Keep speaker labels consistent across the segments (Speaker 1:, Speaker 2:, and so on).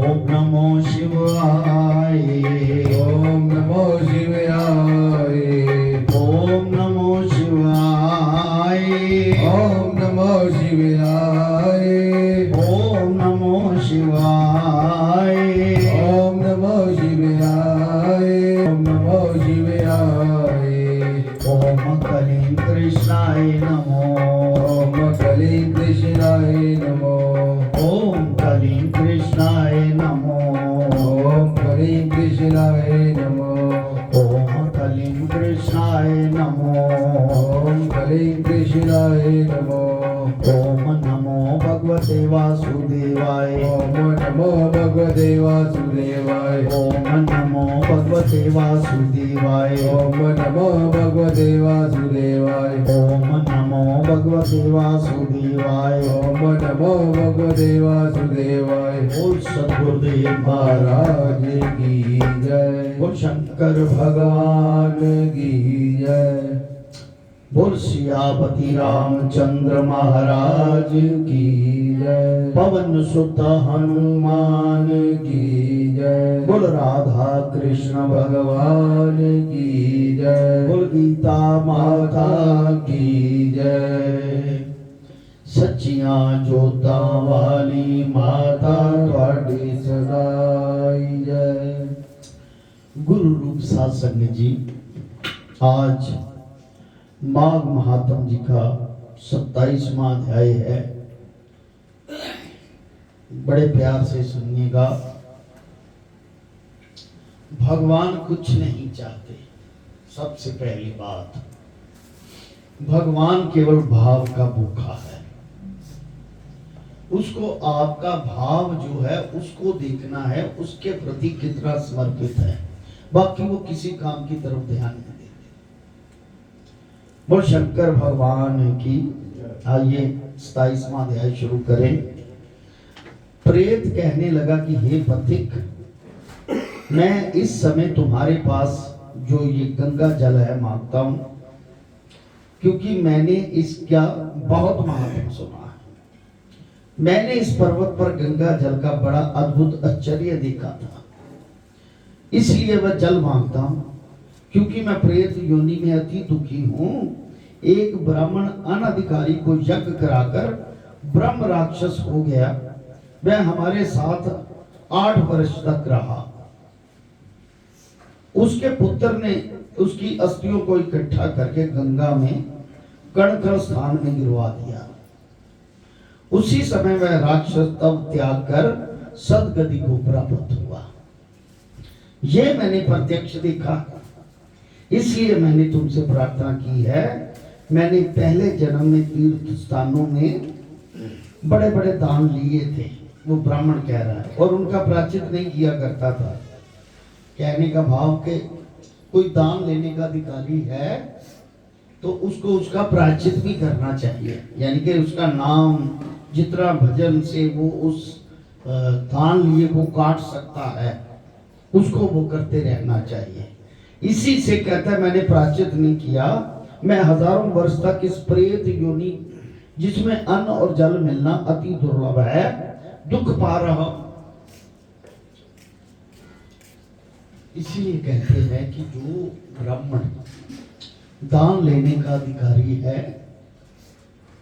Speaker 1: ओम नमो शिवाय।
Speaker 2: ओम नमो शिवाय।
Speaker 1: ओम नमो शिवाय।
Speaker 2: ओम नमो शिवाय।
Speaker 1: ओम नमो शिवाय।
Speaker 2: ओम नमो शिवाय। ओम नमो शिवाय।
Speaker 1: ओम कलीं कृष्णाय नमो।
Speaker 2: ओम कलीं कृष्णाय नमो।
Speaker 1: ओम कलीं कृष्णाय नमो।
Speaker 2: ओम कलीं कृष्णाय नमो।
Speaker 1: ओम कलीं कृष्णाय नमो।
Speaker 2: ओम कलीं कृष्णाय नमो।
Speaker 1: ओम नमो भगवते वासुदेवाय।
Speaker 2: ओम नमो भगवते वासुदेवाय।
Speaker 1: ओम नमो भगवते वासुदेवाय।
Speaker 2: ओम नमो भगवते वासुदेवाय।
Speaker 1: ओम नमो भगवते वासुदेवाय।
Speaker 2: ओम नमो भगवते वासुदेवाय।
Speaker 1: बोल सद्गुरुदेव
Speaker 2: महाराज की जय।
Speaker 1: बोल शंकर
Speaker 2: भगवान की जय।
Speaker 1: बोल सियापति रामचंद्र महाराज
Speaker 2: की जय।
Speaker 1: पवन सुत हनुमान
Speaker 2: की जय।
Speaker 1: बोल राधा कृष्ण
Speaker 2: भगवान की जय।
Speaker 1: बोल गीता माता
Speaker 2: की जय।
Speaker 1: सच्चियां जोता वाली माता
Speaker 2: ਤੁਹਾਡੀ ਸਦਾਈ ਜੈ।
Speaker 1: गुरु रूप सत्संग जी, आज माघ महात्म जी का 27वां अध्याय है। बड़े प्यार से सुनिएगा। भगवान कुछ नहीं चाहते। सबसे पहली बात, भगवान केवल भाव का भूखा है। उसको आपका भाव जो है उसको देखना है, उसके प्रति कितना समर्पित है। बाकी वो किसी काम की तरफ ध्यान नहीं देते। बोल शंकर भगवान की। आइए 27वां अध्याय शुरू करें। प्रेत कहने लगा कि हे पथिक, मैं इस समय तुम्हारे पास जो ये गंगा जल है मांगता हूं, क्योंकि मैंने इसका बहुत महत्व सुना है। मैंने इस पर्वत पर गंगा जल का बड़ा अद्भुत आश्चर्य देखा था, इसलिए वह जल मांगता हूं। क्योंकि मैं प्रेत योनि में अति दुखी हूं। एक ब्राह्मण अनधिकारी को यज्ञ कराकर ब्रह्म राक्षस हो गया। वह हमारे साथ 8 वर्ष तक रहा। उसके पुत्र ने उसकी अस्थियों को इकट्ठा करके गंगा में कणखर स्थान में गिरवा दिया। उसी समय वह राक्षस तब त्याग कर सदगति को प्राप्त हुआ। ये मैंने प्रत्यक्ष देखा, इसलिए मैंने तुमसे प्रार्थना की है। मैंने पहले जन्म में तीर्थ स्थानों में बड़े बड़े दान लिए थे, वो ब्राह्मण कह रहा है, और उनका प्रायश्चित नहीं किया करता था। कहने का भाव के कोई दान लेने का अधिकारी है तो उसको उसका प्रायश्चित भी करना चाहिए, यानी कि उसका नाम जितना भजन से वो उस दान लिए वो काट सकता है, उसको वो करते रहना चाहिए। इसी से कहता है मैंने प्रायश्चित नहीं किया। मैं हजारों वर्ष तक इस प्रेत योनि जिसमें अन्न और जल मिलना अति दुर्लभ है, दुख पा रहा हूं। इसीलिए कहते हैं कि जो ब्राह्मण दान लेने का अधिकारी है,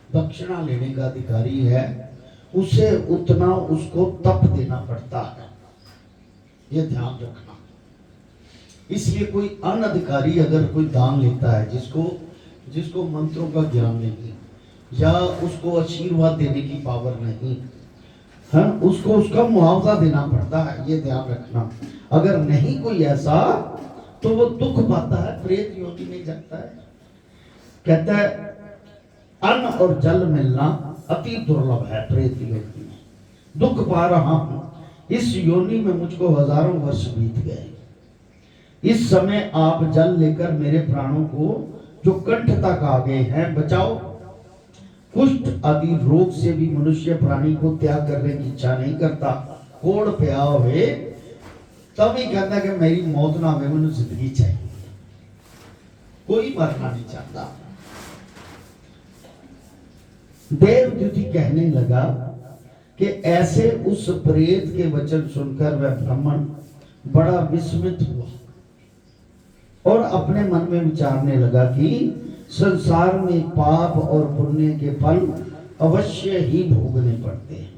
Speaker 1: दक्षिणा लेने का अधिकारी है, उसे उतना उसको तप देना पड़ता है। ये ध्यान रखना। इसलिए कोई अनधिकारी अगर कोई दान लेता है, जिसको मंत्रों का ज्ञान नहीं, या उसको आशीर्वाद देने की पावर नहीं, हाँ, उसको उसका मुआवजा देना पड़ता है। ये ध्यान रखना। अगर नहीं कोई ऐसा तो वो दुख पाता है, प्रेत योनि में जाता है। कहता है अन्न और जल मिलना अति दुर्लभ है प्रेत योनि में, दुख पा रहा हूं। इस योनि में मुझको हजारों वर्ष बीत गए। इस समय आप जल लेकर मेरे प्राणों को जो कंठ तक आ गए हैं बचाओ। कुष्ठ आदि रोग से भी मनुष्य प्राणी को त्याग करने की इच्छा नहीं करता। कोड़ प्या हुए तब ही कहता कि मेरी मौत ना हो, मुझे जिंदगी चाहिए। कोई मरना नहीं चाहता। देवदूती कहने लगा कि ऐसे उस प्रेत के वचन सुनकर वह ब्राह्मण बड़ा विस्मित हुआ और अपने मन में विचारने लगा कि संसार में पाप और पुण्य के फल अवश्य ही भोगने पड़ते हैं।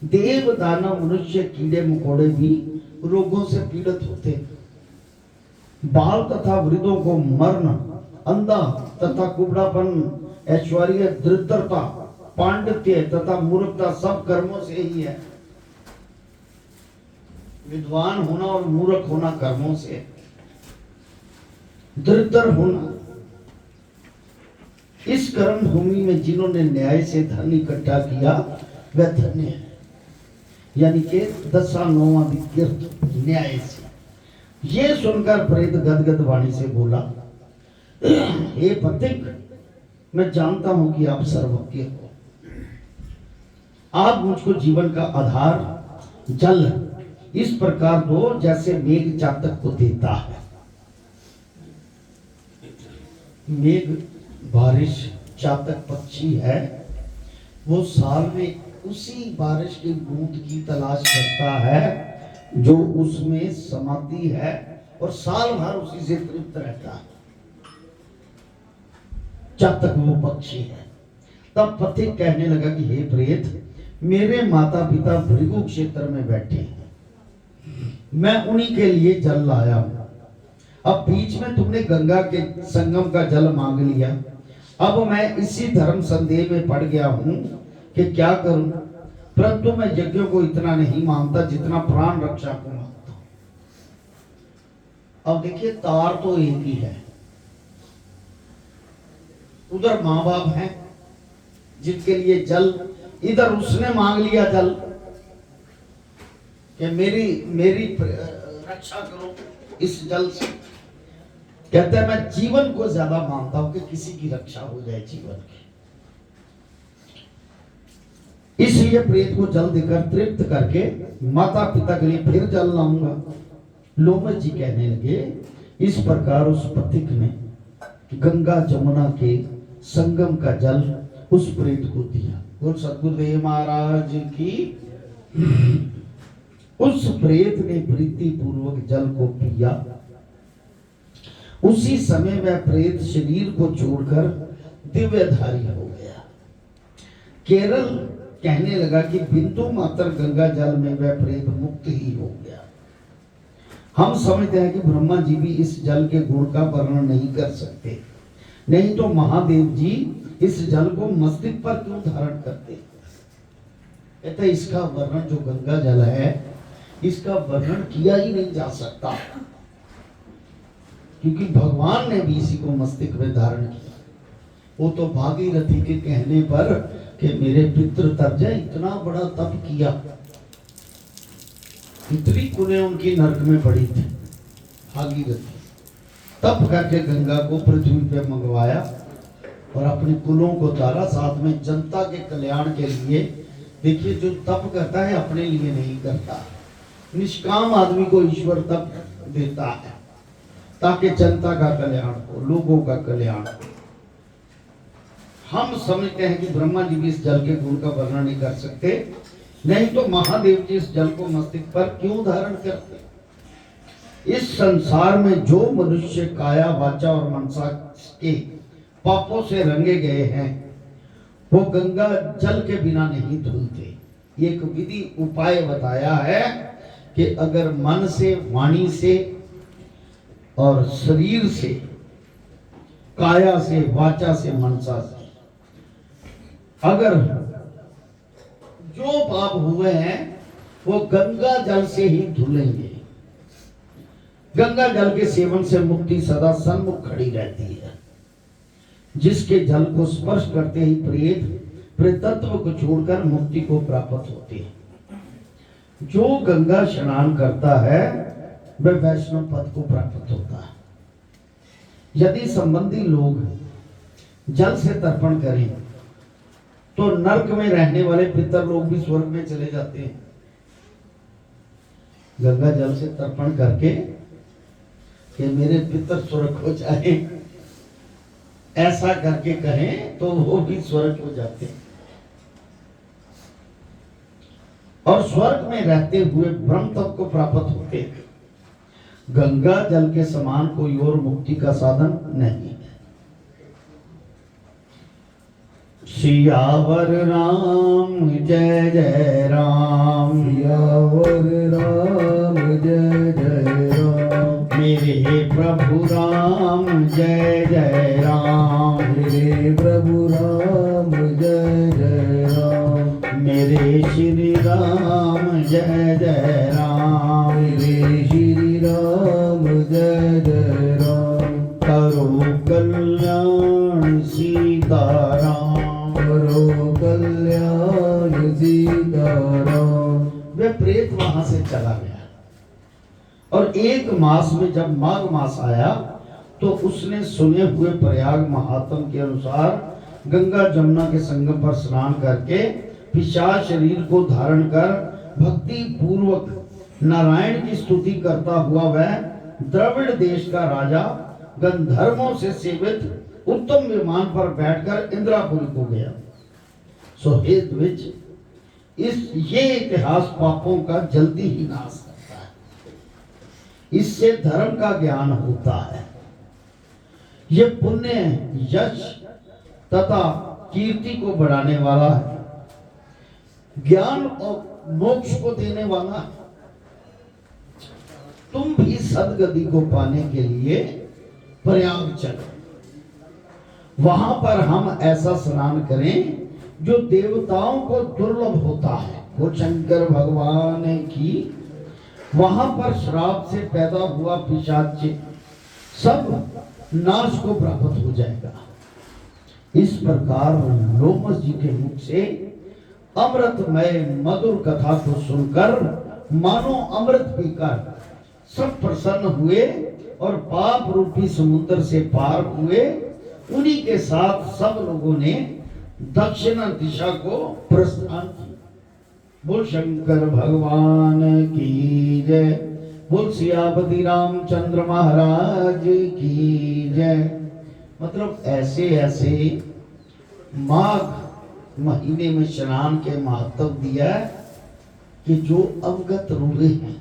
Speaker 1: देव दानव मनुष्य कीड़े मकोड़े भी रोगों से पीड़ित होते हैं। बाल तथा वृद्धों को मरण, अंधा तथा कुबड़ापन, ऐश्वर्य, दरिद्रता, पांडित्य तथा मूर्खता सब कर्मों से ही है। विद्वान होना और मूर्ख होना कर्मों से, दरिद्र होना। इस कर्म भूमि में जिन्होंने न्याय से धन इकट्ठा किया वह धन्य है, यानी कि दशा नौवां तीर्थ न्याय से। ये सुनकर प्रेत गदगद वाणी से बोला, हे पथिक, मैं जानता हूं कि आप सर्वज्ञ हो। आप मुझको जीवन का आधार जल इस प्रकार दो जैसे मेघ चातक को देता है। मेघ बारिश, चातक पक्षी है, वो साल में उसी बारिश की बूंद की तलाश करता है जो उसमें समाती है और साल भर उसी से तृप्त रहता है। चातक वो पक्षी है। तब पथिक कहने लगा कि हे प्रेत, मेरे माता पिता भृगु क्षेत्र में बैठे हैं, मैं उन्हीं के लिए जल लाया हूं। अब बीच में तुमने गंगा के संगम का जल मांग लिया। अब मैं इसी धर्म संदेह में पड़ गया हूं कि क्या करूं, परंतु मैं यज्ञों को इतना नहीं मानता जितना प्राण रक्षा को मानता हूं। अब देखिए, तार तो एक ही है। उधर माँ बाप हैं जिनके लिए जल, इधर उसने मांग लिया जल कि मेरी रक्षा करो इस जल से। कहते हैं मैं जीवन को ज्यादा मानता हूं कि किसी की रक्षा हो जाए जीवन की। इसलिए प्रेत को जल देकर तृप्त करके माता पिता के लिए फिर जल लाऊंगा। लोमश जी कहने लगे, इस प्रकार उस पथिक ने गंगा जमुना के संगम का जल उस प्रेत को दिया। और सद्गुरुदेव महाराज की उस प्रेत ने प्रीति पूर्वक जल को पिया। उसी समय वह प्रेत शरीर को छोड़कर दिव्यधारी हो गया। केरल कहने लगा कि बिंदु मात्र गंगा जल में वह प्रेत मुक्त ही हो गया। हम समझते हैं कि ब्रह्मा जी भी इस जल के गुण का वर्णन नहीं कर सकते, नहीं तो महादेव जी इस जल को मस्तिष्क पर क्यों धारण करते। कहते इसका वर्णन, जो गंगा जल है, इसका वर्णन किया ही नहीं जा सकता, क्योंकि भगवान ने भी इसी को मस्तिष्क में धारण किया। वो तो भागीरथी के कहने पर कि मेरे पितृ तर्ज इतना बड़ा तप किया, इतनी कुलें उनकी नरक में पड़ी थी। भागीरथी तप करके गंगा को पृथ्वी पे मंगवाया और अपने कुलों को तारा, साथ में जनता के कल्याण के लिए। देखिए, जो तप करता है अपने लिए नहीं करता, निष्काम आदमी को ईश्वर तप देता है ताकि जनता का कल्याण हो, लोगों का कल्याण हो। हम समझते हैं कि ब्रह्मा जी भी इस जल के गुण का वर्णन नहीं कर सकते, नहीं तो महादेव जी इस जल को मस्तिष्क पर क्यों धारण करते। इस संसार में जो मनुष्य काया, वाचा और मनसा के पापों से रंगे गए हैं, वो गंगा जल के बिना नहीं धुलते। एक विधि उपाय बताया है कि अगर मन से, वाणी से और शरीर से, काया से, वाचा से, मनसा से, अगर जो पाप हुए हैं वो गंगा जल से ही धुलेंगे। गंगा जल के सेवन से मुक्ति सदा सन्मुख खड़ी रहती है। जिसके जल को स्पर्श करते ही प्रेतत्व को छोड़कर मुक्ति को प्राप्त होती है। जो गंगा स्नान करता है वह वैष्णव पद को प्राप्त होता है। यदि संबंधी लोग जल से तर्पण करें तो नरक में रहने वाले पितर लोग भी स्वर्ग में चले जाते हैं। गंगा जल से तर्पण करके कि मेरे पितर स्वर्ग हो जाए, ऐसा करके कहें तो वो भी स्वर्ग हो जाते हैं। और स्वर्ग में रहते हुए ब्रह्म तत्व को प्राप्त होते हैं। गंगा जल के समान कोई और मुक्ति का साधन नहीं है। सियावर राम जय जय राम,
Speaker 2: सियावर राम जय जय राम,
Speaker 1: मेरे प्रभु राम जय जय राम,
Speaker 2: मेरे प्रभु राम जय जय राम,
Speaker 1: मेरे श्री राम जय जय राम,
Speaker 2: मेरे श्री राम जय जय राम,
Speaker 1: करो कल्याण सीताराम,
Speaker 2: करो कल्याण सीताराम।
Speaker 1: वे प्रेत वहां से चला गया और एक मास में जब माघ मास आया तो उसने सुने हुए प्रयाग महात्म के अनुसार गंगा जमुना के संगम पर स्नान करके पिशाच शरीर को धारण कर भक्ति पूर्वक नारायण की स्तुति करता हुआ वह द्रविड़ देश का राजा गंधर्वों से सेवित उत्तम विमान पर बैठकर इंद्रापुरी को गया। सो हे द्विज, ये इतिहास पापों का जल्दी ही नाश करता है। इससे धर्म का ज्ञान होता है। ये पुण्य यश तथा कीर्ति को बढ़ाने वाला है, ज्ञान और मोक्ष को देने वाला है। तुम भी सदगति को पाने के लिए प्रयाग चलो, वहां पर हम ऐसा स्नान करें जो देवताओं को दुर्लभ होता है। वो शंकर भगवान की वहां पर श्राप से पैदा हुआ पिशाच सब नाश को प्राप्त हो जाएगा। इस प्रकार लोमस जी के मुख से अमृतमय मधुर कथा को सुनकर मानो अमृत पीकर सब प्रसन्न हुए और पाप रूपी समुद्र से पार हुए। उन्हीं के साथ सब लोगों ने दक्षिण दिशा को प्रस्थान किया। बोल शंकर भगवान की जय, बोल सियापति रामचंद्र महाराज की जय। मतलब ऐसे ऐसे माघ महीने में स्नान के महत्व दिया है कि जो अवगत रूहे हैं,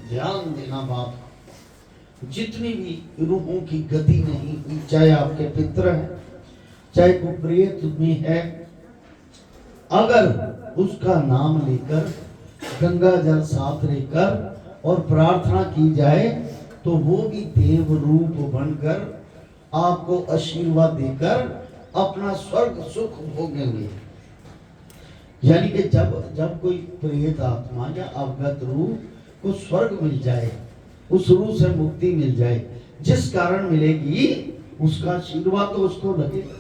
Speaker 1: ध्यान देना बात, जितनी भी रूहों की गति नहीं हुई, चाहे आपके पितर हैं, चाहे कोई प्रेत में है, अगर उसका नाम लेकर गंगा जल साथ लेकर और प्रार्थना की जाए तो वो भी देव रूप बनकर आपको आशीर्वाद देकर अपना स्वर्ग सुख भोगेंगे। यानी कि जब कोई प्रेत आत्मा या अवगत रूह को स्वर्ग मिल जाए, उस रूह से मुक्ति मिल जाए, जिस कारण मिलेगी उसका आशीर्वाद तो उसको लगेगा।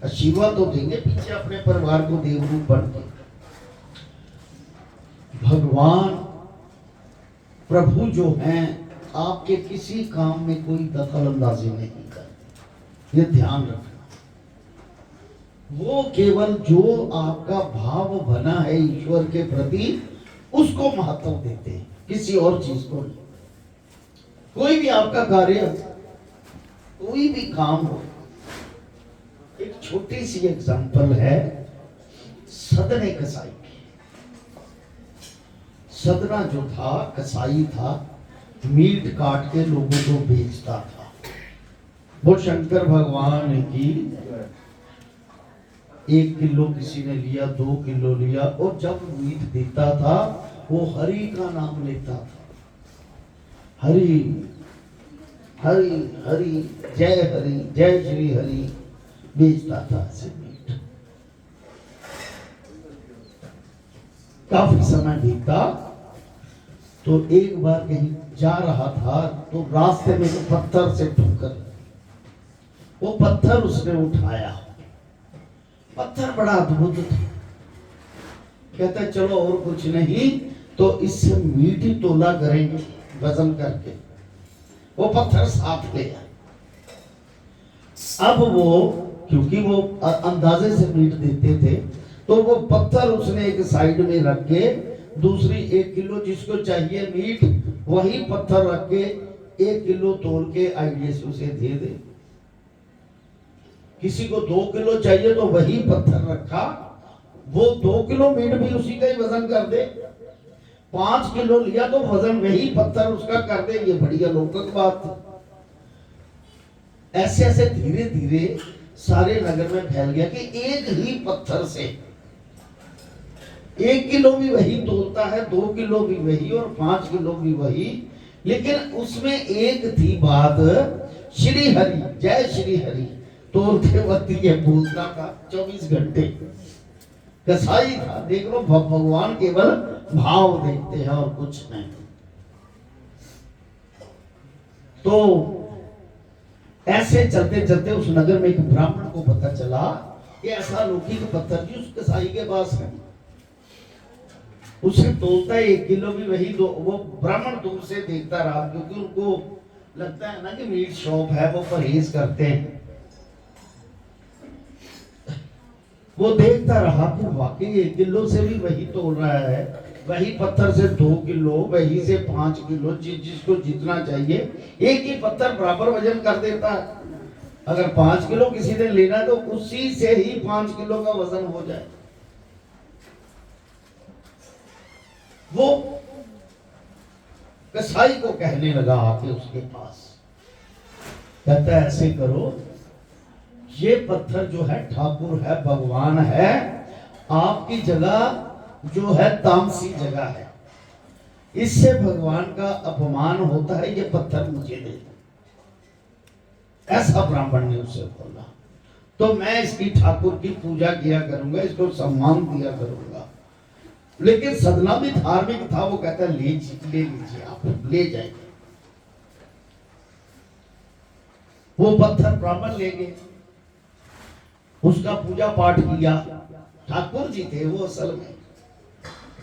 Speaker 1: आशीर्वाद तो देंगे पीछे अपने परिवार को देव रूप बन के। भगवान प्रभु जो हैं आपके किसी काम में कोई दखल अंदाजी नहीं करते, ये ध्यान रखना। वो केवल जो आपका भाव बना है ईश्वर के प्रति उसको महत्व देते हैं, किसी और चीज को नहीं। कोई भी आपका कार्य, कोई भी काम हो, एक छोटी सी एग्जांपल है सदने कसाई की। सदना जो था, कसाई था, मीट काट के लोगों को बेचता था। वो शंकर भगवान की 1 किलो किसी ने लिया, 2 किलो लिया, और जब मीट देता था वो हरि का नाम लेता था। हरि हरि हरि, जय हरि, जय श्री हरि, बेचता था ऐसे मीट। काफी समय बीता तो एक बार कहीं जा रहा था तो रास्ते में पत्थर से ठोकर, वो पत्थर उसने उठाया। पत्थर बड़ा अद्भुत था। कहता चलो और कुछ नहीं तो इससे मीठी तोला करेंगे वजन करके। वो पत्थर साथ ले आया। अब वो क्योंकि वो अंदाजे से मीट देते थे तो वो पत्थर उसने एक साइड में रख के, दूसरी 1 किलो जिसको चाहिए मीट वही पत्थर रख के 1 किलो तोल के आइडिया से उसे दे दे। किसी को 2 किलो चाहिए तो वही पत्थर रखा वो 2 किलो मीट भी उसी का ही वजन कर दे, 5 किलो लिया तो वजन वही पत्थर उसका कर दे, ये बड़ी अलौकिक बात थी। ऐसे ऐसे धीरे धीरे सारे नगर में फैल गया कि एक ही पत्थर से 1 किलो भी वही तोलता है, 2 किलो भी वही और 5 किलो भी वही। लेकिन उसमें एक थी बात, श्री हरि, जय श्री हरि तोलते वक्त ये बोलता था 24 घंटे। कसाई था, देख लो भगवान केवल भाव देखते हैं और कुछ नहीं। तो ऐसे चलते चलते उस नगर में एक ब्राह्मण को पता चला कि ऐसा लौकिक पत्थर जी उस कसाई के पास है। उसे तोलता है 1 किलो भी वही, दो वो ब्राह्मण दूर से देखता रहा, क्योंकि उनको लगता है ना कि मीट शॉप है, वो परहेज करते हैं। वो देखता रहा कि वाकई 1 किलो से भी वही तोल रहा है, वही पत्थर से 2 किलो, वही से 5 किलो, जिसको जितना चाहिए एक ही पत्थर बराबर वजन कर देता है। अगर 5 किलो किसी ने लेना है तो उसी से ही 5 किलो का वजन हो जाए। वो कसाई को कहने लगा आके उसके पास, कहता है ऐसे करो, ये पत्थर जो है ठाकुर है, भगवान है, आपकी जगह जो है तामसी जगह है, इससे भगवान का अपमान होता है, ये पत्थर मुझे दे दो। ऐसा ब्राह्मण ने उसे बोला। तो मैं इसकी ठाकुर की पूजा किया करूंगा, इसको सम्मान दिया करूंगा। लेकिन सदना भी धार्मिक था, वो कहता है ले लीजिए, आप ले जाइए। वो पत्थर ब्राह्मण ले गए, उसका पूजा पाठ किया। ठाकुर जी थे वो, असल में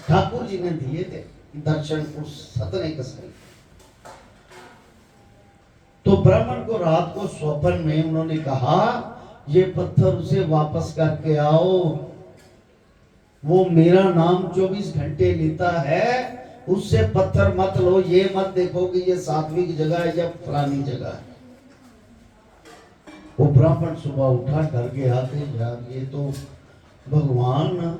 Speaker 1: ठाकुर जी ने दिए थे दर्शन उस सतने कसाई। तो ब्राह्मण को रात को स्वप्न में उन्होंने कहा ये पत्थर उसे वापस करके आओ, वो मेरा नाम 24 घंटे लेता है, उससे पत्थर मत लो, ये मत देखो कि ये सात्विक जगह है या फलानी जगह है। वो ब्राह्मण सुबह उठा, डर गया कि यार ये तो भगवान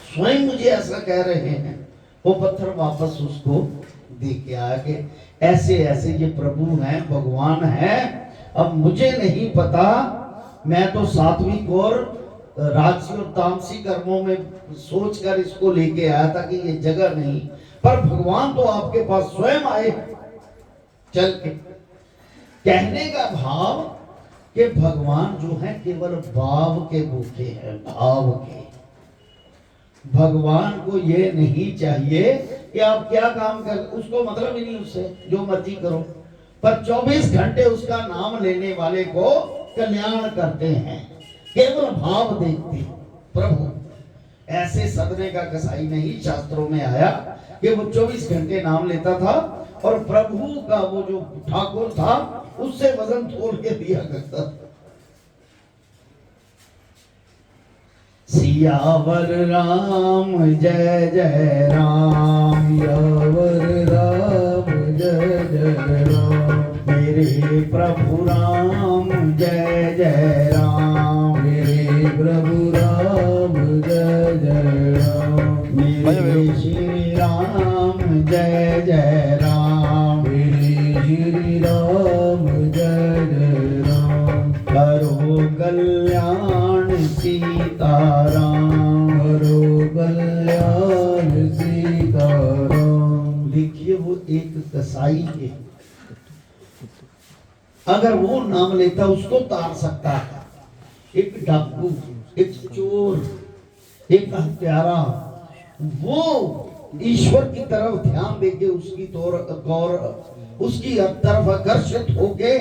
Speaker 1: स्वयं मुझे ऐसा कह रहे हैं। वो पत्थर वापस उसको दे के आया कि ऐसे ऐसे ये प्रभु हैं, भगवान है, अब मुझे नहीं पता, मैं तो सात्विक और राजसी और तामसी कर्मों में सोचकर इसको लेके आया था कि ये जगह नहीं, पर भगवान तो आपके पास स्वयं आए चल के। कहने का भाव कि भगवान जो है केवल भाव के भूखे हैं, भाव के। भगवान को ये नहीं चाहिए कि आप क्या काम कर, उसको मतलब ही नहीं उससे, जो मर्जी करो, पर 24 घंटे उसका नाम लेने वाले को कल्याण करते हैं, केवल भाव देखते हैं प्रभु। ऐसे सदने का कसाई नहीं, शास्त्रों में आया कि वो 24 घंटे नाम लेता था और प्रभु का वो जो ठाकुर था उससे वजन तोल के दिया करता था। सियावर राम जय जय राम,
Speaker 2: सियावर राम जय जय राम,
Speaker 1: मेरे प्रभु राम जय जय राम,
Speaker 2: मेरे प्रभु राम जय जय राम,
Speaker 1: मेरे श्री राम जय जय राम,
Speaker 2: मेरे श्री राम जय जय राम,
Speaker 1: करो कल्याण सीताराम,
Speaker 2: करो कल्याण सीताराम।
Speaker 1: देखिए वो एक कसाई है, अगर वो नाम लेता उसको तार सकता है। एक डाकू, एक चोर, एक हत्यारा, वो ईश्वर की तरफ ध्यान देके उसकी गौर उसकी तरफ आकर्षित होके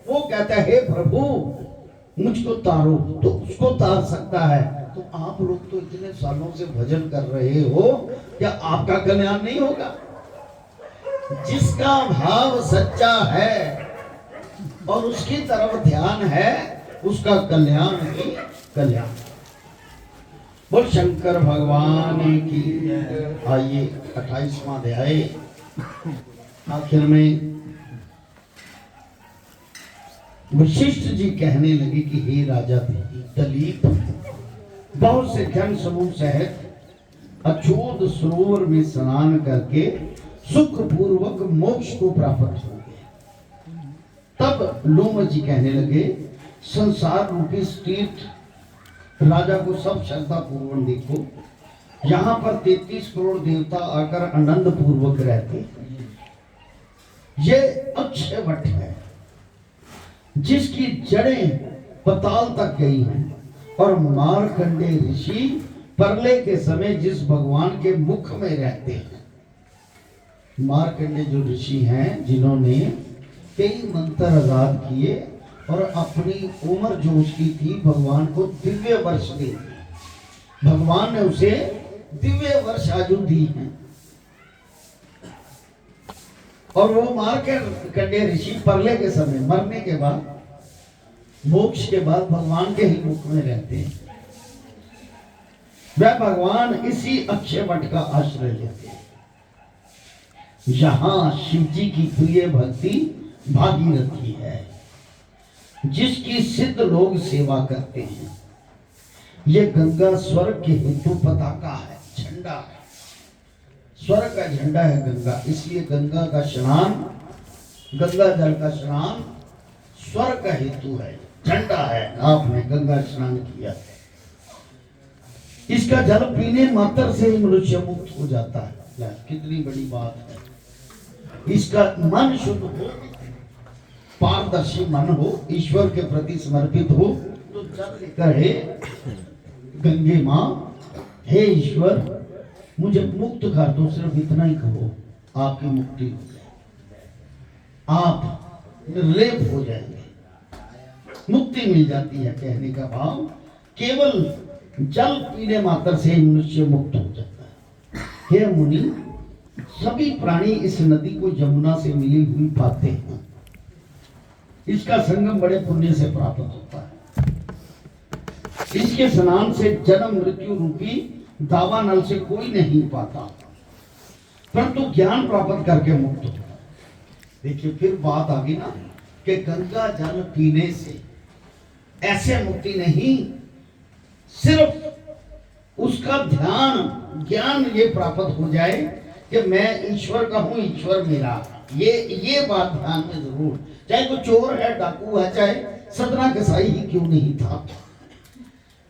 Speaker 1: वो कहता है हे प्रभु मुझको तारो, तो उसको तार सकता है। तो आप लोग तो इतने सालों से भजन कर रहे हो, क्या आपका कल्याण नहीं होगा? जिसका भाव सच्चा है और उसकी तरफ ध्यान है, उसका कल्याण ही कल्याण। बोल शंकर भगवान की। आइए 28वां अध्याय आखिर में वशिष्ठ जी कहने लगे कि हे राजा दलीप, बहुत से जन समूह सहित अछूत सरोवर में स्नान करके सुख पूर्वक मोक्ष को प्राप्त हो गए। तब लोम जी कहने लगे, संसार रूपी तीर्थ राजा को सब श्रद्धा पूर्वक देखो, यहाँ पर 33 करोड़ देवता आकर आनंद पूर्वक रहते हैं। ये अक्षय वट है जिसकी जड़ें पताल तक गई हैं, और मारकंडे ऋषि परले के समय जिस भगवान के मुख में रहते हैं। मारकंडे जो ऋषि हैं जिन्होंने कई मंत्र आजाद किए और अपनी उम्र जो उसकी थी भगवान को दिव्य वर्ष दे दी। भगवान ने उसे दिव्य वर्ष आयु दी है। और वो मारकंडे ऋषि परले के समय मरने के बाद मोक्ष के बाद भगवान के ही मुख में रहते हैं। वह भगवान इसी अक्षय वट का आश्रय लेते हैं। यहां शिव जी की प्रिय भक्ति भागीरथी है जिसकी सिद्ध लोग सेवा करते हैं। ये गंगा स्वर्ग के हेतु पताका है, झंडा है, स्वर्ग का झंडा है गंगा। इसलिए गंगा का स्नान, गंगा जल का स्नान स्वर्ग का हेतु है, झंडा है। आपने गंगा स्नान किया है, इसका जल पीने मात्र से ही मनुष्य मुक्त हो जाता है। कितनी बड़ी बात है। इसका मन शुद्ध हो, पारदर्शी मन हो, ईश्वर के प्रति समर्पित हो, तो जल लेकर हे गंगे माँ, हे ईश्वर मुझे मुक्त कर दो, सिर्फ इतना ही कहो, आपकी मुक्ति हो जाए, आप निर्लेप हो जाएंगे, मुक्ति मिल जाती है। कहने का भाव केवल जल पीने मात्र से मनुष्य मुक्त हो जाता है। हे मुनि, सभी प्राणी इस नदी को यमुना से मिली हुई पाते हैं। इसका संगम बड़े पुण्य से प्राप्त होता है। इसके स्नान से जन्म मृत्यु रूपी दावानल से कोई नहीं पाता, परंतु ज्ञान प्राप्त करके मुक्त होता है। देखिए फिर बात आ गई ना कि गंगा जल पीने से ऐसे मुक्ति नहीं, सिर्फ उसका ध्यान ज्ञान ये प्राप्त हो जाए कि मैं ईश्वर का हूं, ईश्वर मेरा। ये बात ध्यान में जरूर, चाहे कोई चोर है, डाकू है, चाहे सतना कसाई ही क्यों नहीं था,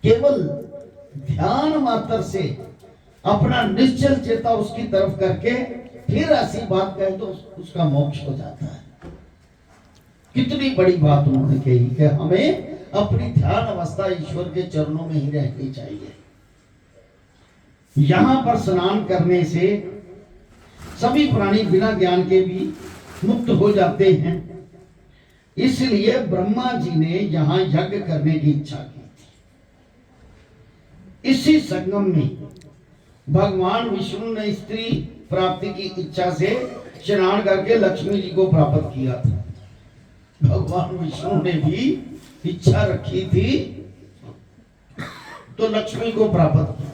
Speaker 1: केवल ध्यान मात्र से अपना निश्चल चेता उसकी तरफ करके फिर ऐसी बात कहे तो उसका मोक्ष हो जाता है। कितनी बड़ी बात उन्होंने कही कि हमें अपनी ध्यान अवस्था ईश्वर के चरणों में ही रहनी चाहिए। यहां पर स्नान करने से सभी प्राणी बिना ज्ञान के भी मुक्त हो जाते हैं। इसलिए ब्रह्मा जी ने यहां यज्ञ करने की इच्छा की थी। इसी संगम में भगवान विष्णु ने स्त्री प्राप्ति की इच्छा से स्नान करके लक्ष्मी जी को प्राप्त किया था। भगवान विष्णु ने भी इच्छा रखी थी तो लक्ष्मी को प्राप्त किया।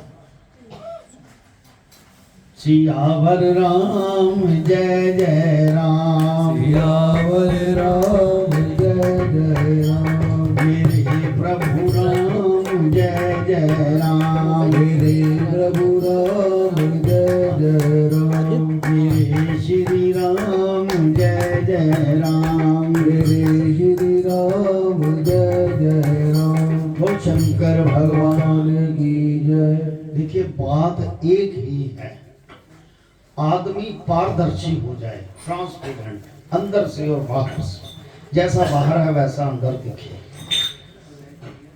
Speaker 1: सियावर राम जय जय राम,
Speaker 2: सियावर राम जय जय राम,
Speaker 1: मेरे प्रभु राम जय जय राम,
Speaker 2: मेरे प्रभु राम जय जय राम,
Speaker 1: मेरे श्री राम जय जय राम,
Speaker 2: मेरे श्री राम जय जय राम।
Speaker 1: वो शंकर भगवान
Speaker 2: की जय।
Speaker 1: देखिए बात एक ही है, आदमी पारदर्शी हो जाए, ट्रांसपेरेंट, अंदर से और बाहर से, जैसा बाहर है वैसा अंदर दिखे।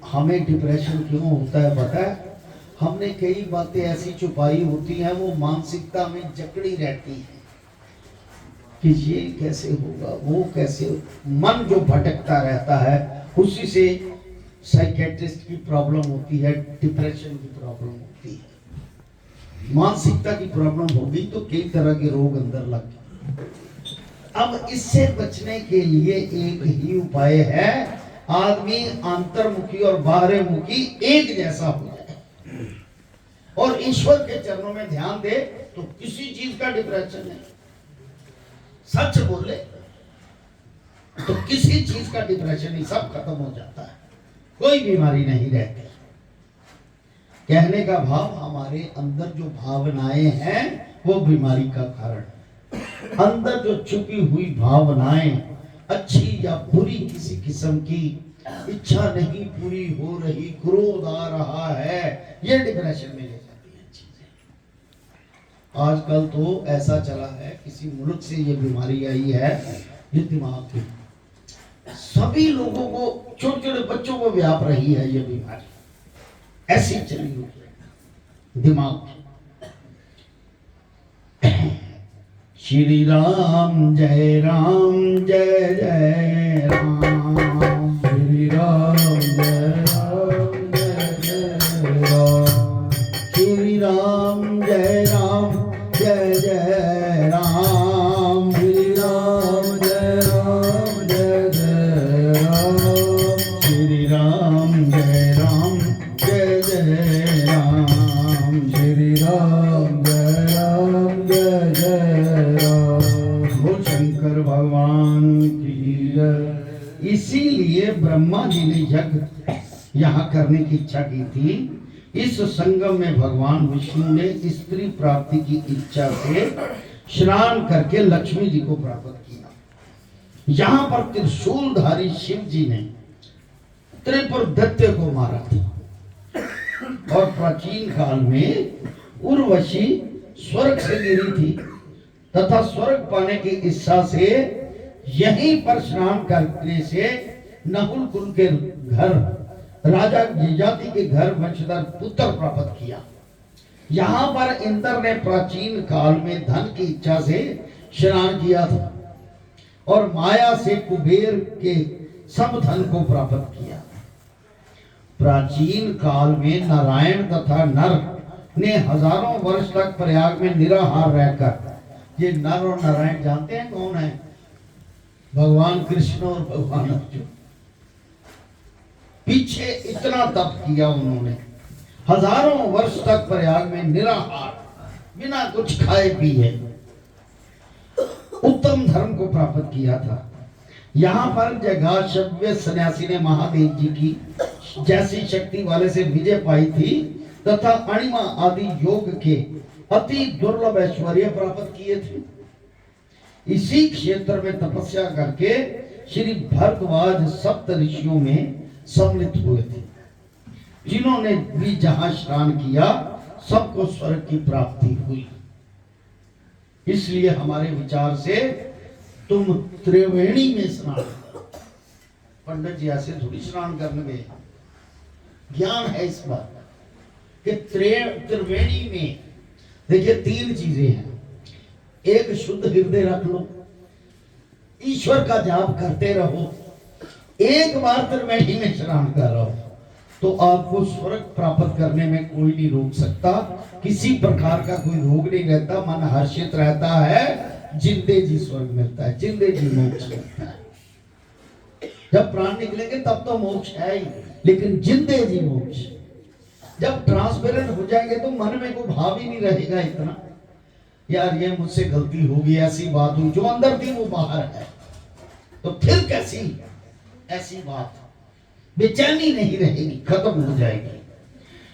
Speaker 1: हमें डिप्रेशन क्यों होता है पता है? हमने कई बातें ऐसी छुपाई होती हैं, वो मानसिकता में जकड़ी रहती है कि ये कैसे होगा, वो कैसे, मन जो भटकता रहता है, उसी से साइकेट्रिस्ट की प्रॉब्लम होती है, डिप्रेशन की प्रॉब्लम होती है। मानसिकता की प्रॉब्लम होगी तो कई तरह के रोग अंदर लग गए। अब इससे बचने के लिए एक ही उपाय है, आदमी अंतर्मुखी और बाहरमुखी एक जैसा हो जाए और ईश्वर के चरणों में ध्यान दे तो किसी चीज का डिप्रेशन नहीं। सच बोले तो किसी चीज का डिप्रेशन नहीं, सब खत्म हो जाता है, कोई बीमारी नहीं रहती। कहने का भाव, हमारे अंदर जो भावनाएं हैं वो बीमारी का कारण। अंदर जो छुपी हुई भावनाएं, अच्छी या बुरी किसी किस्म की इच्छा नहीं पूरी हो रही, क्रोध आ रहा है, ये डिप्रेशन में ले जाती है चीजें। आजकल तो ऐसा चला है, किसी मुल्क से ये बीमारी आई है, ये दिमाग की, सभी लोगों को, छोटे छोटे बच्चों को व्याप रही है ये बीमारी, ऐसी चली हुई दिमाग। श्री राम जय जय राम,
Speaker 2: श्री राम जय राम,
Speaker 1: श्री राम जय जय राम,
Speaker 2: श्री राम जय राम,
Speaker 1: श्री राम जय जय राम,
Speaker 2: श्री राम जय राम।
Speaker 1: बोल शंकर भगवान की जय। इसीलिए ब्रह्मा जी ने यज्ञ यहाँ करने की इच्छा की थी। इस संगम में भगवान विष्णु ने स्त्री प्राप्ति की इच्छा से स्नान करके लक्ष्मी जी को प्राप्त किया। यहाँ पर त्रिशूलधारी शिव जी ने त्रिपुर दैत्य को मारा था। और प्राचीन काल में उर्वशी स्वर्ग से गिरी थी तथा स्वर्ग पाने की इच्छा से यहीं पर स्नान करने से नहुल कुल के घर, राजा यजाति के घर वंशधर पुत्र प्राप्त किया। यहाँ पर इंद्र ने प्राचीन काल में धन की इच्छा से स्नान किया था और माया से कुबेर के सब धन को प्राप्त किया। प्राचीन काल में नारायण तथा नर ने हजारों वर्ष तक प्रयाग में निराहार रहकर, ये नर और नारायण जानते हैं कौन है? भगवान कृष्ण और भगवान अर्जुन। पीछे इतना तप किया उन्होंने, हजारों वर्ष तक प्रयाग में निराहार, बिना कुछ खाए पिए उत्तम धर्म को प्राप्त किया था। यहाँ पर जगाशव्य सन्यासी ने महादेव जी की जैसी शक्ति वाले से विजय पाई थी तथा अणिमा आदि योग के अति दुर्लभ ऐश्वर्य प्राप्त किए थे। इसी क्षेत्र में तपस्या करके श्री भरद्वाज सप्त ऋषियों में सम्मिलित हुए थे, जिन्होंने भी जहां स्नान किया सबको स्वर्ग की प्राप्ति हुई। इसलिए हमारे विचार से तुम त्रिवेणी में स्नान करो। पंडित जी ऐसे थोड़ी स्नान करने गए, ज्ञान है इस बात कि त्रिवेणी में देखिए तीन चीजें हैं। एक, शुद्ध हृदय रख लो, ईश्वर का जाप करते रहो, एक बार त्रिवेणी में स्नान करो तो आपको स्वर्ग प्राप्त करने में कोई नहीं रोक सकता। किसी प्रकार का कोई रोग नहीं रहता, मन हर्षित रहता है, जिंदे जी स्वर्ग मिलता है, जिंदे जी मोक्ष मिलता है। जब प्राण निकलेंगे तब तो मोक्ष है ही, लेकिन जिंदे जी मोक्ष। जब ट्रांसपेरेंट हो जाएंगे तो मन में कोई भाव ही नहीं रहेगा इतना, यार ये मुझसे गलती होगी, ऐसी बात हुई, जो अंदर थी वो बाहर है, तो फिर कैसी ऐसी बात, बेचैनी नहीं रहेगी, खत्म हो जाएगी।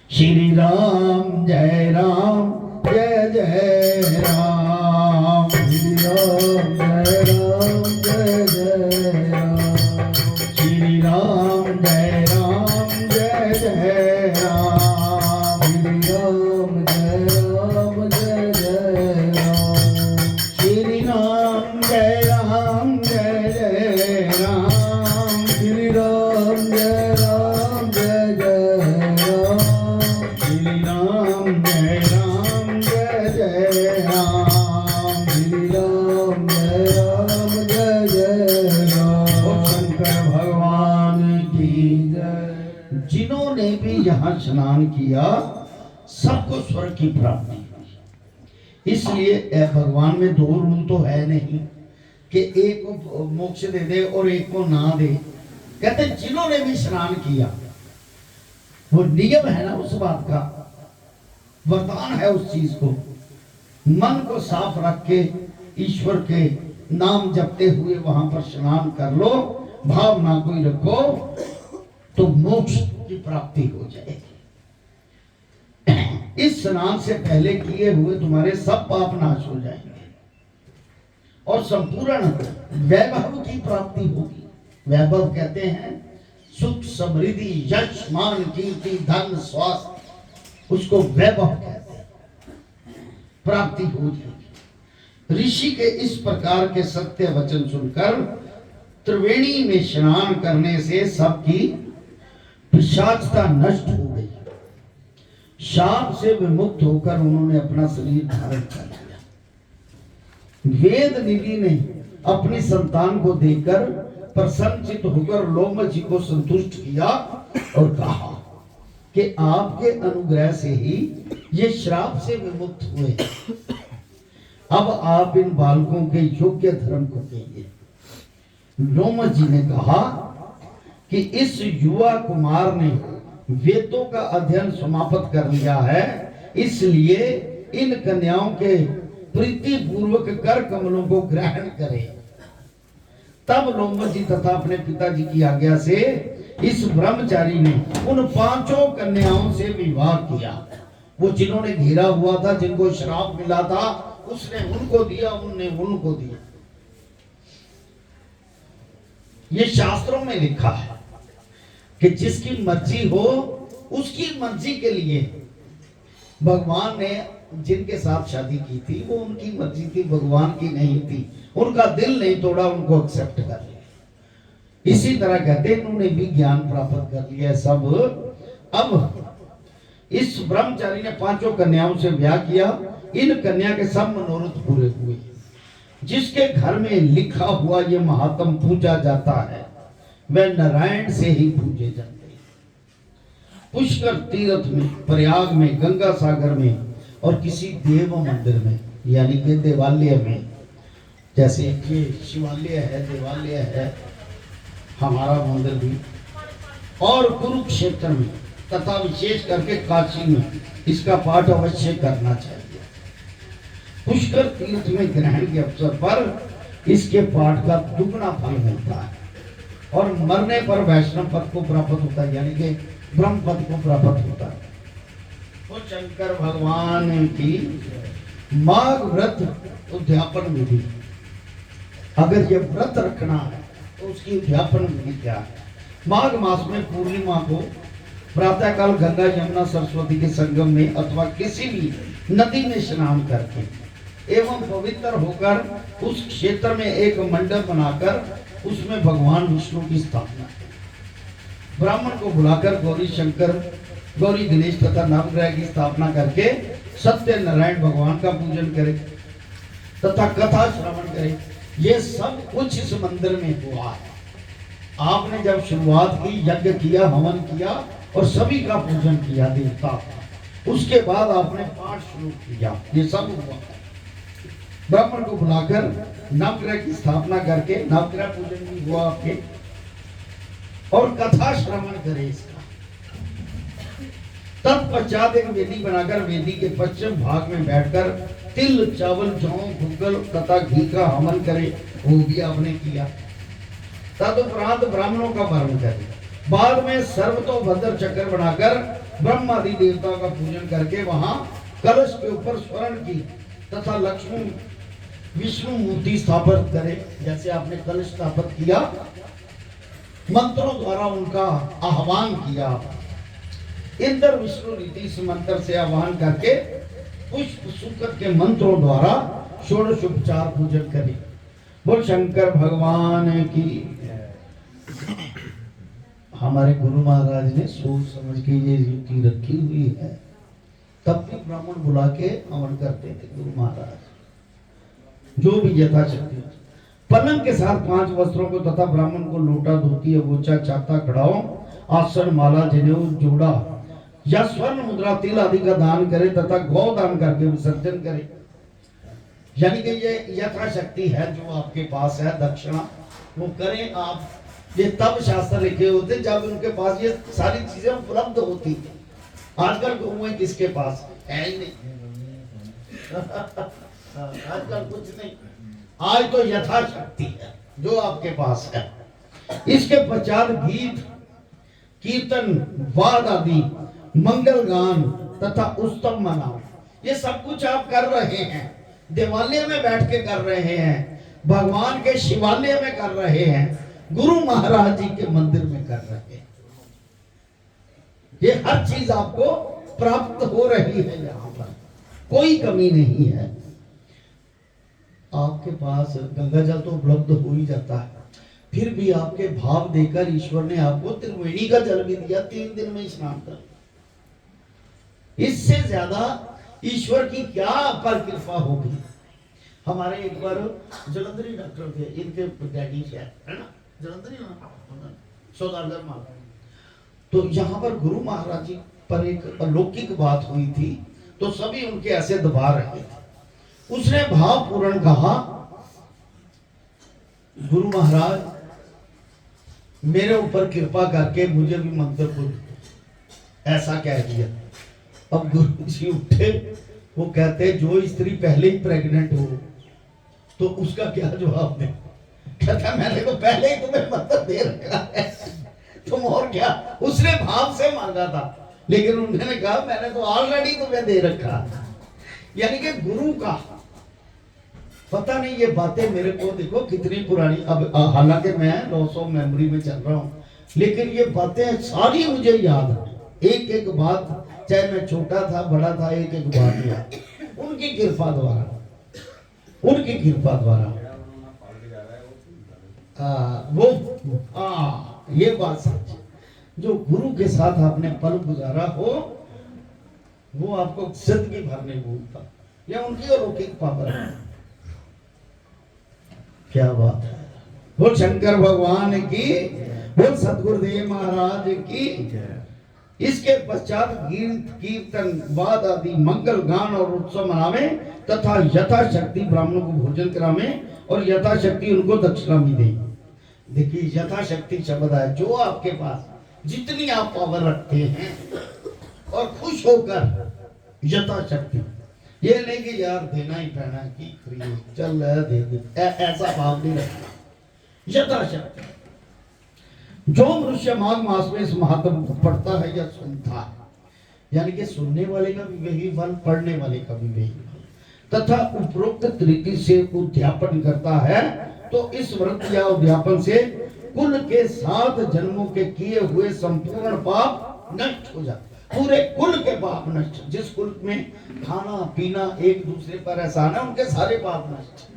Speaker 1: श्री राम जय जय राम,
Speaker 2: श्री राम जय राम,
Speaker 1: श्री राम जय जय राम,
Speaker 2: श्री राम जय राम,
Speaker 1: श्री राम जय जय राम,
Speaker 2: श्री राम जय राम,
Speaker 1: श्री राम जय राम,
Speaker 2: श्री राम जय राम।
Speaker 1: ओ शंकर भगवान की
Speaker 2: जय।
Speaker 1: जिन्होंने भी यहाँ स्नान किया सबको स्वर्ग की प्राप्ति हुई। इसलिए भगवान में दो रूल तो है नहीं कि एक को मोक्ष दे दे और एक को ना दे। कहते जिन्होंने भी स्नान किया, वो नियम है ना उस बात का, वरदान है उस चीज को। मन को साफ रख के ईश्वर के नाम जपते हुए वहां पर स्नान कर लो, भावना कोई रखो तो मोक्ष की प्राप्ति हो जाएगी। इस स्नान से पहले किए हुए तुम्हारे सब पाप नाश हो जाएंगे और संपूर्ण वैभव की प्राप्ति होगी। वैभव कहते हैं सुख, समृद्धि, यश, मान, कीर्ति, धन, स्वास्थ्य, उसको वैभव कहते हैं। प्राप्ति हो जाएगी। ऋषि के इस प्रकार के सत्य वचन सुनकर त्रिवेणी में स्नान करने से सबकी पिशाचता नष्ट हो गई। शाप से विमुक्त होकर उन्होंने अपना शरीर धारण कर लिया। वेद निधि ने अपनी संतान को देखकर प्रसन्नचित्त होकर लोमश जी को संतुष्ट किया और कहा कि आपके अनुग्रह से ही ये श्राप से विमुक्त हुए। अब आप इन बालकों के योग्य धर्म को कहिए। लोमश जी ने कहा कि इस युवा कुमार ने वेदों का अध्ययन समाप्त कर लिया है, इसलिए इन कन्याओं के प्रीति पूर्वक कर कमलों को ग्रहण करें। तब लोमश जी तथा अपने पिताजी की आज्ञा से इस ब्रह्मचारी ने उन 5 कन्याओं से विवाह किया। वो जिन्होंने घेरा हुआ था, जिनको श्राप मिला था, उसने उनको दिया, उनने उनको दिया। ये शास्त्रों में लिखा है कि जिसकी मर्जी हो उसकी मर्जी के लिए भगवान ने जिनके साथ शादी की थी वो उनकी मर्जी थी, भगवान की नहीं थी। उनका दिल नहीं तोड़ा, उनको एक्सेप्ट कर लिया। इसी तरह कहते इन्होंने भी ज्ञान प्राप्त कर लिया सब। अब इस ब्रह्मचारी ने 5 कन्याओं से ब्याह किया। इन कन्या के सब मनोरथ पूरे हुए। जिसके घर में लिखा हुआ ये महात्म पूजा जाता है वह नारायण से ही पूजे जाते हैं। पुष्कर तीर्थ में, प्रयाग में, गंगा सागर में और किसी देव मंदिर में, यानी कि देवालय में, जैसे ये शिवालय है, देवालय है, हमारा मंदिर भी, और कुरुक्षेत्र में तथा विशेष करके काशी में इसका पाठ अवश्य करना चाहिए। पुष्कर तीर्थ में ग्रहण के अवसर पर इसके पाठ का दुगना फल मिलता है और मरने पर वैष्णव पद को प्राप्त होता है, यानी कि ब्रह्म पद को प्राप्त होता है। तो शंकर भगवान की माघ व्रत उद्यापन विधि, अगर ये व्रत रखना है तो उसकी उद्यापन विधि क्या है? माघ मास में पूर्णिमा को प्रातःकाल गंगा, यमुना, सरस्वती के संगम में अथवा किसी भी नदी में स्नान करके एवं पवित्र होकर उस क्षेत्र में एक मंडप बनाकर उसमें भगवान विष्णु की स्थापना करें। ब्राह्मण को बुलाकर गौरी शंकर, गौरी गणेश तथा नवग्रह की स्थापना करके सत्य नारायण भगवान का पूजन करें तथा कथा श्रवण करें। ये सब कुछ इस मंदिर में हुआ है। आपने जब शुरुआत की, यज्ञ किया, हवन किया और सभी का पूजन किया देवता का, उसके बाद आपने पाठ शुरू किया, ये सब हुआ। ब्राह्मण को बुलाकर नवग्रह की स्थापना करके नवग्रह पूजन भी हुआ आपके, और कथा श्रवण करें इसका। तत्पश्चात एक वेदी बनाकर वेदी के पश्चिम भाग में बैठकर तिल, चावल, जौ, गुग्गल तथा घी का हवन करे, वो भी आपने किया। तदुपरांत ब्राह्मणों का वर्ण करे। बाद में सर्वतोभद्र चक्र बनाकर ब्रह्मादि देवताओं का पूजन करके वहां कलश के ऊपर स्वर्ण की तथा लक्ष्मी विष्णु मूर्ति स्थापित करे। जैसे आपने कलश स्थापित किया, मंत्रों द्वारा उनका आह्वान किया। इंद्र विष्णु रीति इस मंत्र से आह्वान करके पुष्प सुकत के मंत्रों द्वारा षोडशोपचार पूजन करे। बोल शंकर भगवान की। हमारे गुरु महाराज ने सोच समझ के ये युक्ति रखी हुई है, तब भी ब्राह्मण बुला के हवन करते थे गुरु महाराज, जो भी यथाशक्ति। पलंग के साथ 5 वस्त्रों को तथा ब्राह्मण को लोटा, धोती, अगोचा, छाता, कड़ाओ, आसन, माला, जनेऊ, जोड़ा या स्वर्ण मुद्रा, तिल आदि का दान करे तथा गौ दान करके विसर्जन करे। यानी कि ये यथाशक्ति है, जो आपके पास है दक्षिणा वो करें आप। ये तब शास्त्र लिखे होते जब उनके पास ये सारी चीजें उपलब्ध होती थी। आजकल गौएं किसके पास है ही नहीं। आजकल कुछ नहीं, आज तो यथाशक्ति है जो आपके पास है। इसके पश्चात गीत, कीर्तन, वाद आदि, मंगल गान तथा उत्सव मनाओ। ये सब कुछ आप कर रहे हैं, देवालय में बैठ के कर रहे हैं, भगवान के शिवालय में कर रहे हैं, गुरु महाराज जी के मंदिर में कर रहे हैं। ये हर चीज आपको प्राप्त हो रही है, यहाँ पर कोई कमी नहीं है। आपके पास गंगा जल तो उपलब्ध हो ही जाता है, फिर भी आपके भाव देकर ईश्वर ने आपको त्रिवेणी का जल भी दिया, 3 दिन में स्नान कर। इससे ज्यादा ईश्वर की क्या पर कृपा होगी। हमारे एक बार जलंधरी डॉक्टर थे, इनके डैडी है ना जलंधरी सौदागर माल, तो यहाँ पर गुरु महाराज जी पर एक अलौकिक बात हुई थी, तो सभी उनके ऐसे दबा रहे थे। उसने भाव पूर्ण कहा, गुरु महाराज मेरे ऊपर कृपा करके मुझे भी मंत्र को ऐसा कह दिया। अब गुरु जी उठे, वो कहते जो स्त्री पहले ही प्रेग्नेंट हो तो उसका क्या जवाब दे। कहता मैंने तो पहले ही तुम्हें मंत्र दे रखा है, तुम और क्या। उसने भाव से मांगा था, लेकिन उन्होंने कहा मैंने तो ऑलरेडी तुम्हें दे रखा। यानी कि गुरु का पता नहीं, ये बातें मेरे को देखो कितनी पुरानी, अब हालांकि मैं लॉस ऑफ मेमोरी में चल रहा हूँ, लेकिन ये बातें सारी मुझे याद है, एक एक बात, चाहे मैं छोटा था बड़ा था, एक एक बात याद, उनकी कृपा द्वारा, उनकी कृपा द्वारा। ये बात सच, जो गुरु के साथ आपने पल गुजारा हो वो आपको जिंदगी भर नहीं भूलता, या उनकी अलौकिक पावर है। क्या बात है। बोल शंकर भगवान की, बोल सतगुरुदेव महाराज की। इसके पश्चात कीर्तन वाद आदि मंगल गान और उत्सव मनावे तथा यथाशक्ति ब्राह्मणों को भोजन करावे और यथाशक्ति उनको दक्षिणा भी दे। देखिए यथाशक्ति शब्द है, जो आपके पास जितनी आप पावर रखते हैं और खुश होकर यथाशक्ति, ये नहीं कि यार देना ही पैना की चल दे दे, ऐसा भाव नहीं रखना। यथाशक्ति जो मनुष्य माघ मास में इस महात्म को पढ़ता है या सुनता है, यानी कि सुनने वाले का भी वही फल, पढ़ने वाले का भी वही फल, तथा उपरोक्त तरीके से उद्यापन करता है, तो इस व्रत या उद्यापन से कुल के 7 जन्मों के किए हुए संपूर्ण पाप नष्ट हो जाते, पूरे कुल के पाप नष्ट। जिस कुल में खाना पीना एक दूसरे पर एहसान है, उनके सारे पाप नष्ट।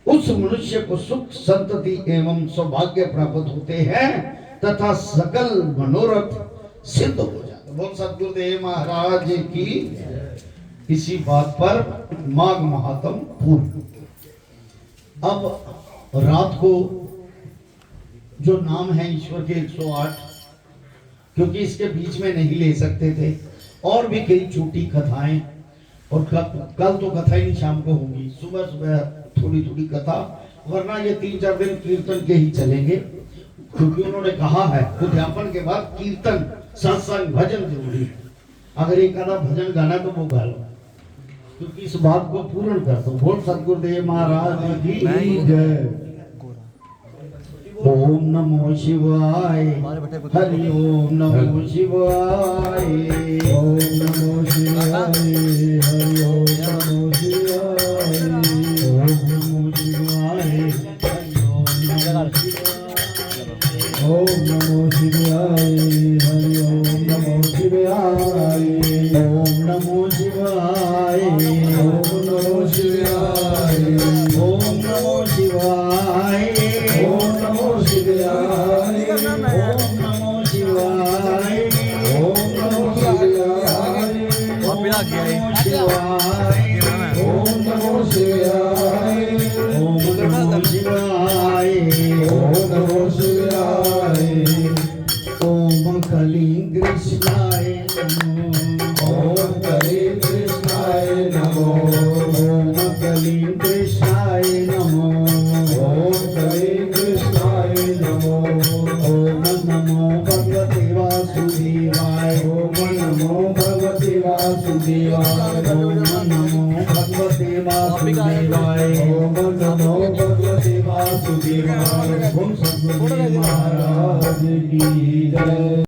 Speaker 1: उस मनुष्य को सुख संतति एवं सौभाग्य प्राप्त होते हैं तथा सकल मनोरथ सिद्ध हो जाते। बोल सतगुरुदेव महाराज की। इसी बात पर माघ महात्म पूर्ण। अब रात को जो नाम है ईश्वर के 108, क्योंकि इसके बीच में नहीं ले सकते थे, और भी कई छोटी कथाएं, और कल तो कथा ही नहीं शाम को होगी, सुबह सुबह थोड़ी थोड़ी कथा, वरना ये 3-4 दिन कीर्तन के ही चलेंगे, क्योंकि उन्होंने कहा है उद्यापन के बाद कीर्तन सत्संग भजन जरूरी है। अगर एक आधा भजन गाना तो वो गा लो, क्योंकि इस बात को पूर्ण कर दो। बोल सतगुरुदेव महाराज की जय। ओम नमो शिवाय, हरि ओम नमो शिवाय,
Speaker 2: ओम नमो शिवाय, हरि ओम नमो शिवाय,
Speaker 1: ओम नमो शिवाय, हरि ओम नमो शिवाय,
Speaker 2: ओम नमो शिवाय, हरि ओम नमो शिवाय,
Speaker 1: ओम नमो शिवाय,
Speaker 2: ओम नमो शिवाय,
Speaker 1: ओम नमो शिवाय,
Speaker 2: ओम नमो शिवाय,
Speaker 1: ओम नमो शिवाय,
Speaker 2: ओम नमो शिवाय,
Speaker 1: ओम नमो शिवाय,
Speaker 2: ओम नमो शिवाय,
Speaker 1: ओम नमो शिवाय,
Speaker 2: ओम नमो शिवाय,
Speaker 1: ओम कली कृष्णाय नमो,
Speaker 2: ओम हरे कृष्णाय नमो,
Speaker 1: ओम कली कृष्णाय नमो,
Speaker 2: ओम हरे कृष्णाय नमो,
Speaker 1: ओम नमो भगवते वासुदेवाय,
Speaker 2: ओम नमो भगवते वासुदेवाय,
Speaker 1: ओम नमो भगवते वासुदेवाय,
Speaker 2: ओम नमो भगवते वासुदेवाय।
Speaker 1: ओम सद्गुरुदेव महाराज की जय।